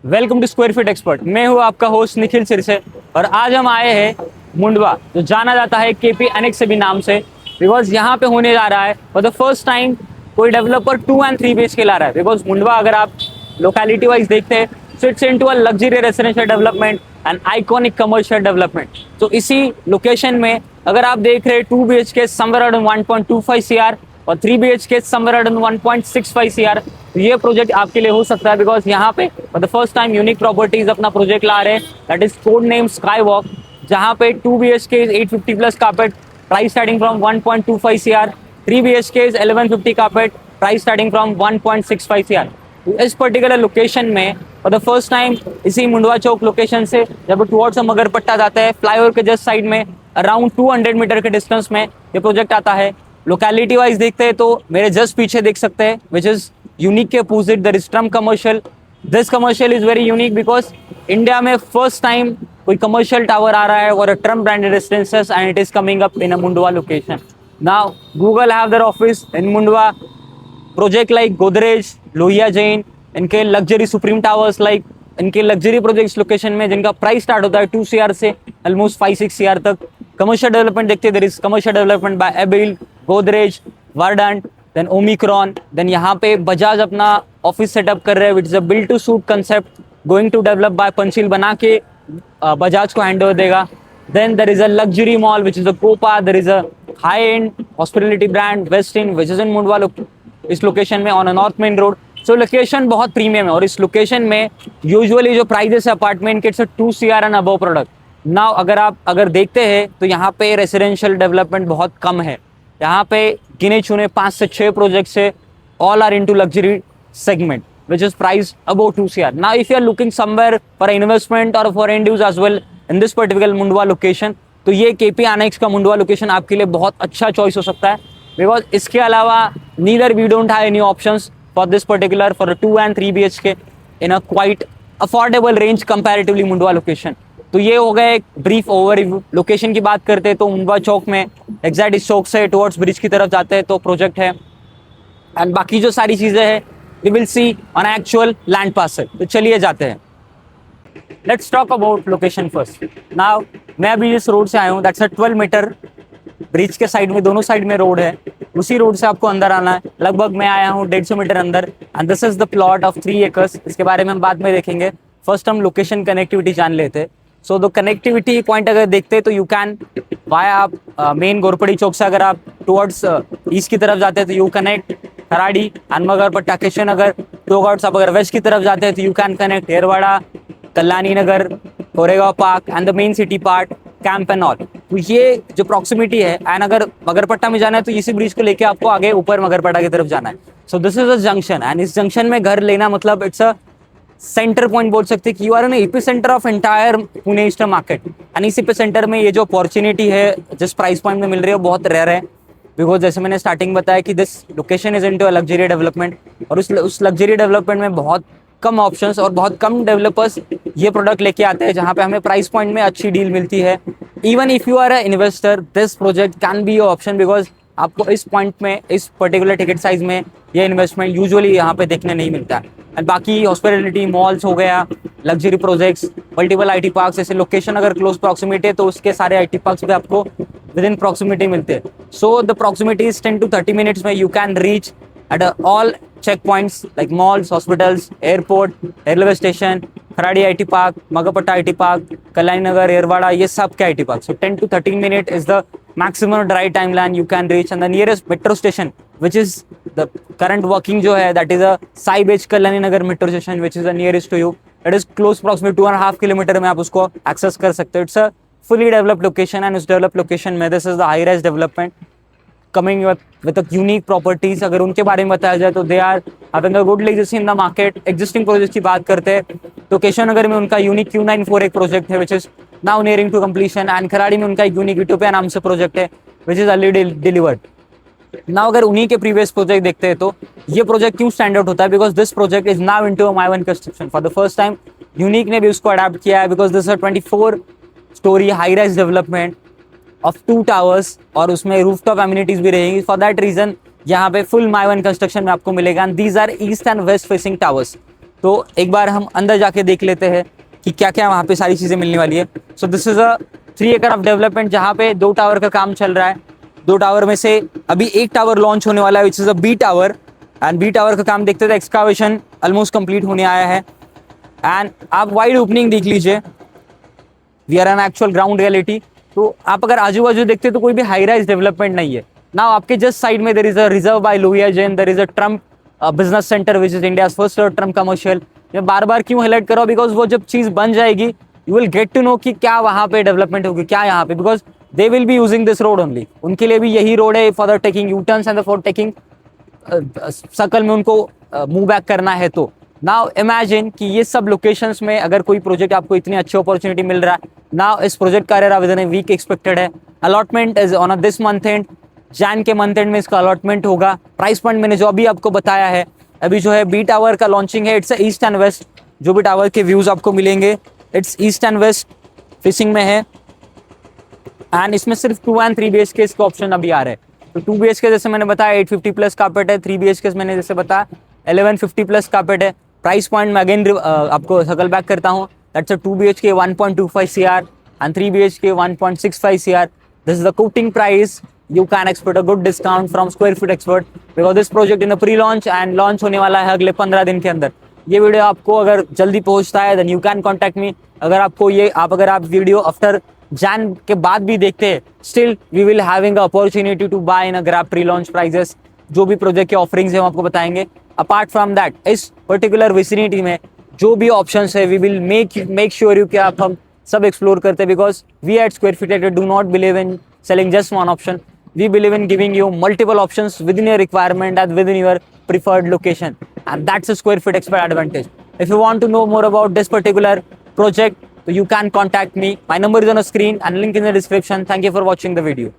Welcome to square feet expert. मैं हूँ आपका होस्ट निखिल सिरसे और आज हम आए हैं मुंडवा, जो जाना जाता है केपी एनेक्स से भी नाम से, बिकॉज यहाँ पे होने जा रहा है फॉर द फर्स्ट टाइम कोई डेवलपर 2 एंड 3 BHK ला रहा है। बिकॉज मुंडवा अगर आप लोकेलिटी वाइज देखते हैं so it's into a luxury residential development and iconic commercial development. तो इसी लोकेशन में अगर आप देख रहे हैं 2 BHK समवेयर अराउंड 1.25 CR और 3 BHK समवेयर अराउंड 1.65 CR, तो ये प्रोजेक्ट आपके लिए हो सकता है। बिकॉज यहाँ पे for the first time unique properties अपना प्रोजेक्ट ला रहे हैं, that is code name sky walk, जहाँ पे 2 BHK 850 plus carpet, price starting from 1.25 CR, 3 BHK 1150 carpet, price starting from 1.65 CR। तो इस पर्टिकुलर लोकेशन में फॉर द फर्स्ट टाइम इसी मुंडवा चौक location से जब टुवर्ड्स मगरपट्टा जाता है, फ्लाईओवर के जस्ट साइड में अराउंड 200 मीटर के डिस्टेंस में ये प्रोजेक्ट आता है। लोकेलिटी वाइज देखते हैं तो मेरे जस्ट पीछे देख सकते हैं विच इज यूनिक के opposite there is Trump commercial. This commercial is very unique because India में फर्स्ट टाइम कोई कमर्शियल टावर आ रहा है और Trump branded residences and it is coming up in a Mundhwa location. Now Google have their office in Mundhwa. Project like Godrej, Lohia Jain, इनके luxury supreme towers like इनके luxury projects location में जिनका प्राइस स्टार्ट होता है 2 CR से ऑलमोस्ट 5-6 CR तक। Commercial development देखते हैं, there is commercial development by ABIL, Godrej, Verdant, then Omicron. Then यहाँ पे बजाज अपना ऑफिस सेटअप कर रहे हैं which is a build to suit concept going to develop by Panchshil, बना के बजाज को हैंड ओवर देगा। Then there is a luxury mall which is a Copa. There is a high-end hospitality brand Westin which is in Mundwa इस location में on a north main road. So location बहुत premium है और इस location में usually जो prices है apartment के it's 2 CR and above product. Now अगर देखते हैं तो यहाँ पे रेसिडेंशियल डेवलपमेंट बहुत कम है। यहाँ पे गिने चुने 5 से 6 प्रोजेक्ट्स है, all are into luxury segment which is priced above 2 CR. Now if you are looking somewhere for an investment or for end use as well in this particular Mundhwa location, तो ये केपी एनेक्स का Mundhwa location आपके लिए बहुत अच्छा choice हो सकता है। बिकॉज इसके अलावा neither we don't have any options for this particular for 2 and 3 BHK in a quite affordable range comparatively Mundhwa location. तो ये हो गया एक ब्रीफ ओवरव्यू। लोकेशन की बात करते हैं तो मुंडवा चौक में एग्जैक्ट इस चौक से टुवर्ड्स ब्रिज की तरफ जाते हैं तो प्रोजेक्ट है, एंड बाकी जो सारी चीज़ें हैं we will see on actual land parcel। तो चलिए जाते हैं। Let's talk about location first। Now मैं अभी जिस रोड से आया हूँ that's a 12 मीटर ब्रिज के साइड में, दोनों साइड में रोड है, उसी रोड से आपको अंदर आना है। लगभग मैं आया हूँ 150 मीटर अंदर and this is the plot of 3 acres। इसके बारे में हम बाद में देखेंगे, फर्स्ट हम लोकेशन कनेक्टिविटी जान लेते हैं। सो द कनेक्टिविटी पॉइंट अगर देखते हैं तो यू कैन वाया आप मेन गोरपड़ी चौक से अगर आप टुवर्ड्स ईस्ट की तरफ जाते हैं तो you connect Kharadi and Magarpatta Kishan. अगर टुवर्ड्स आप अगर वेस्ट की तरफ जाते हैं तो you can connect Yerwada, Kalyani Nagar, Koregaon park and the main city part, camp and all. तो ये जो प्रॉक्सिमिटी है, एंड अगर मगरपट्टा में जाना है तो इसी ब्रिज को लेके आपको आगे ऊपर मगरपट्टा की तरफ जाना है। So this is a junction and इस जंक्शन में घर लेना मतलब इट्स अ सेंटर पॉइंट बोल सकते हैं कि you are an epicentre of entire Pune eastern market. And इसी पे सेंटर में ये जो अपॉर्चुनिटी है जिस प्राइस पॉइंट में मिल रही है वो बहुत रेयर है। बिकॉज जैसे मैंने स्टार्टिंग बताया कि this location is into a luxury development और उस लग्जरी डेवलपमेंट में बहुत कम ऑप्शंस और बहुत कम डेवलपर्स ये प्रोडक्ट लेके आते हैं जहाँ पे हमें प्राइस पॉइंट में अच्छी डील मिलती है। Even if you are a investor this project can be your option because आपको इस पॉइंट में इस पर्टिकुलर टिकट साइज में ये इन्वेस्टमेंट यूजुअली यहाँ पे देखने नहीं मिलता है। एंड बाकी हॉस्पिटलिटी मॉल्स हो गया, luxury projects, multiple IT parks, ऐसे लोकेशन अगर क्लोज प्रॉक्सिमिटी है तो उसके सारे IT पार्क्स भी आपको विद इन प्रॉक्सिमिटी मिलते हैं। So the proximity is 10 to 30 minutes में you can reach at all check points like malls, hospitals, airport, railway station, Kharadi IT park, Magarpatta IT park, Kalyani Nagar, Yerwada, ये सब के IT park. So 10 to 13 minute is the maximum drive timeline you can reach and the nearest metro station which is the current working जो है that is a Sai Beach Kalyani Nagar metro station which is the nearest to you, it is close proximity 2.5 kilometre में आप उसको access कर सकते हो। It's a fully developed location and उस developed location में this is the high rise development coming with a unique properties। अगर उनके बारे में बताया जाए तो they are having a good legacy in the market। existing projects की बात करते हैं तो केशव नगर में उनका यूनिक Q94 एक प्रोजेक्ट है which is now nearing to completion and Kharadi में उनका एक यूनिक यूटोपिया नाम से प्रोजेक्ट है which is already delivered। Now अगर उन्हीं के प्रीवियस प्रोजेक्ट देखते हैं तो ये प्रोजेक्ट क्यों स्टैंड आउट होता है because this project is now into a माइवन construction for the first time. Unique ने भी उसको अडैप्ट किया है because this 24 story high rise development of 2 towers और उसमें रूफटॉप एमिनिटीज भी रहेंगी। फॉर दैट रीजन यहाँ पे फुल माइवन कंस्ट्रक्शन में आपको मिलेगा and these are east and west facing towers. तो एक बार हम अंदर जाके देख लेते हैं कि क्या क्या वहाँ पे सारी चीज़ें मिलने वाली है। सो दिस इज़ अ 3 एकड़ ऑफ डेवलपमेंट जहाँ पे 2 टावर का काम चल रहा है। 2 टावर में से अभी एक टावर लॉन्च होने वाला है which is a B tower, and B tower का काम देखते थे एक्सकावेशन ऑलमोस्ट कंप्लीट होने आया है। एंड आप वाइड ओपनिंग देख लीजिए, we are an actual ground reality. तो आप अगर आजू बाजू देखते तो कोई भी हाई राइज डेवलपमेंट नहीं है ना। आपके जस्ट साइड में there is a reserve by Lohia Jain, there is a Trump business centre which is India first Trump commercial. मैं बार बार क्यों हाईलाइट करो, बिकॉज वो जब चीज़ बन जाएगी you will get to know कि क्या वहाँ पे डेवलपमेंट होगी, क्या यहाँ पे, because they will be using this road only. उनके लिए भी यही रोड है for the taking U turns and for taking circle में उनको मूव बैक करना है। तो नाउ इमेजिन कि ये सब लोकेशंस में अगर कोई प्रोजेक्ट आपको इतनी अच्छी अपॉर्चुनिटी मिल रहा है, नाउ इस प्रोजेक्ट का RERA within a week expected है। Allotment is on this month end, जैन के मंथ एंड में इसका अलॉटमेंट होगा। प्राइस पॉइंट मैंने जो अभी आपको बताया है, अभी जो है बी टावर का लॉन्चिंग है, इट्स ईस्ट एंड वेस्ट। जो भी टावर के व्यूज आपको मिलेंगे it's east and west facing में है, एंड इसमें सिर्फ 2 and 3 BHK के ऑप्शन अभी आ रहे हैं। तो 2 BHK जैसे मैंने बताया 850 प्लस कार्पेट है, 3 BHK मैंने जैसे बताया 1150 प्लस कार्पेट है। प्राइस पॉइंट में अगेन आपको सर्कल बैक करता हूँ, that's a 2 BHK 1.25 CR and 3 BHK 1.65 CR. This is the quoting price. You can expect a good discount from Square Feet Expert because this project in a pre-launch and launch होने वाला है अगले 15 दिन के अंदर। ये वीडियो आपको अगर जल्दी पहुंचता है then you can contact me। अगर आपको ये अगर आप वीडियो आफ्टर जैन के बाद भी देखते हैं, still we will having opportunity to buy in a grab pre launch prices. जो भी प्रोजेक्ट के ऑफरिंग्स है हम आपको बताएंगे। अपार्ट फ्रॉम दैट इस पर्टिकुलर विसिनिटी में जो भी ऑप्शंस है we will make sure you कि आप हम सब एक्सप्लोर करते हैं, because we at square feet expert do not believe in selling just one option. We believe in giving you multiple options within your requirement and within your preferred location, and that's a Square Feet Expert advantage. If you want to know more about this particular project, so you can contact me. My number is on the screen and link in the description. Thank you for watching the video.